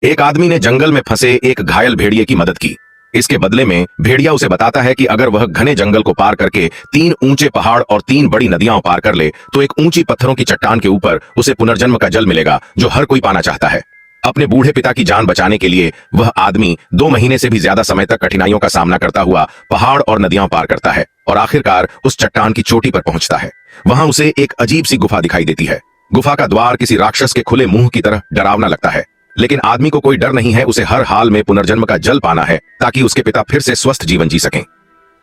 एक आदमी ने जंगल में फंसे एक घायल भेड़िए की मदद की। इसके बदले में भेड़िया उसे बताता है कि अगर वह घने जंगल को पार करके 3 ऊंचे पहाड़ और 3 बड़ी नदियां पार कर ले तो एक ऊंची पत्थरों की चट्टान के ऊपर उसे पुनर्जन्म का जल मिलेगा जो हर कोई पाना चाहता है। अपने बूढ़े पिता की जान बचाने के लिए वह आदमी 2 महीने से भी ज्यादा समय तक कठिनाइयों का सामना करता हुआ पहाड़ और नदियां पार करता है और आखिरकार उस चट्टान की चोटी पर पहुंचता है। वहां उसे एक अजीब सी गुफा दिखाई देती है। गुफा का द्वार किसी राक्षस के खुले मुंह की तरह डरावना लगता है, लेकिन आदमी को कोई डर नहीं है। उसे हर हाल में पुनर्जन्म का जल पाना है ताकि उसके पिता फिर से स्वस्थ जीवन जी सकें।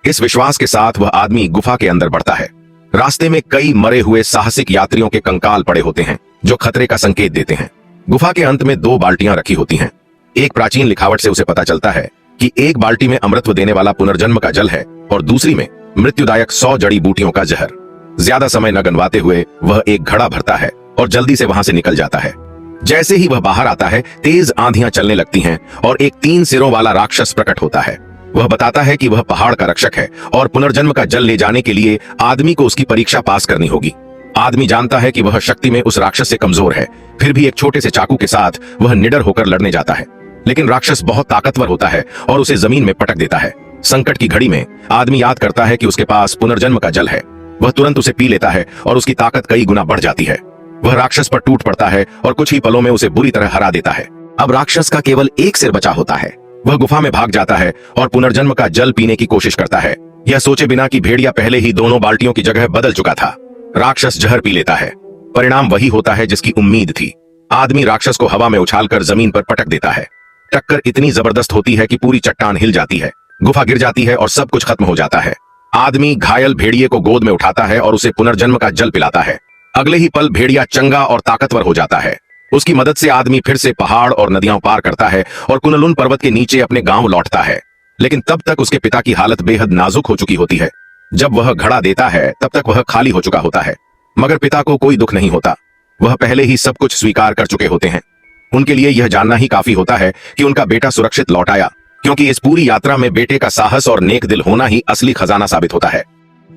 इस विश्वास के साथ वह आदमी गुफा के अंदर बढ़ता है। रास्ते में कई मरे हुए साहसिक यात्रियों के कंकाल पड़े होते हैं जो खतरे का संकेत देते हैं। गुफा के अंत में 2 बाल्टियां रखी होती हैं। एक प्राचीन लिखावट से उसे पता चलता है कि एक बाल्टी में अमृतत्व देने वाला पुनर्जन्म का जल है और दूसरी में मृत्युदायक 100 जड़ी बूटियों का जहर। ज्यादा समय न गनवाते हुए वह एक घड़ा भरता है और जल्दी से वहां से निकल जाता है। जैसे ही वह बाहर आता है तेज आंधियां चलने लगती हैं और एक 3 सिरों वाला राक्षस प्रकट होता है। वह बताता है कि वह पहाड़ का रक्षक है और पुनर्जन्म का जल ले जाने के लिए आदमी को उसकी परीक्षा पास करनी होगी। आदमी जानता है कि वह शक्ति में उस राक्षस से कमजोर है, फिर भी एक छोटे से चाकू के साथ वह निडर होकर लड़ने जाता है। लेकिन राक्षस बहुत ताकतवर होता है और उसे जमीन में पटक देता है। संकट की घड़ी में आदमी याद करता है कि उसके पास पुनर्जन्म का जल है। वह तुरंत उसे पी लेता है और उसकी ताकत कई गुना बढ़ जाती है। वह राक्षस पर टूट पड़ता है और कुछ ही पलों में उसे बुरी तरह हरा देता है। अब राक्षस का केवल एक सिर बचा होता है। वह गुफा में भाग जाता है और पुनर्जन्म का जल पीने की कोशिश करता है, यह सोचे बिना कि भेड़िया पहले ही दोनों बाल्टियों की जगह बदल चुका था। राक्षस जहर पी लेता है। परिणाम वही होता है जिसकी उम्मीद थी। आदमी राक्षस को हवा में उछालकर जमीन पर पटक देता है। टक्कर इतनी जबरदस्त होती है कि पूरी चट्टान हिल जाती है, गुफा गिर जाती है और सब कुछ खत्म हो जाता है। आदमी घायल भेड़िए को गोद में उठाता है और उसे पुनर्जन्म का जल पिलाता है। अगले ही पल भेड़िया चंगा और ताकतवर हो जाता है। उसकी मदद से आदमी फिर से पहाड़ और नदियां पार करता है और कुनलुन पर्वत के नीचे अपने गांव लौटता है। लेकिन तब तक उसके पिता की हालत बेहद नाजुक हो चुकी होती है। जब वह घड़ा देता है तब तक वह खाली हो चुका होता है, मगर पिता को कोई दुख नहीं होता। वह पहले ही सब कुछ स्वीकार कर चुके होते हैं। उनके लिए यह जानना ही काफी होता है कि उनका बेटा सुरक्षित लौट आया, क्योंकि इस पूरी यात्रा में बेटे का साहस और नेक दिल होना ही असली खजाना साबित होता है।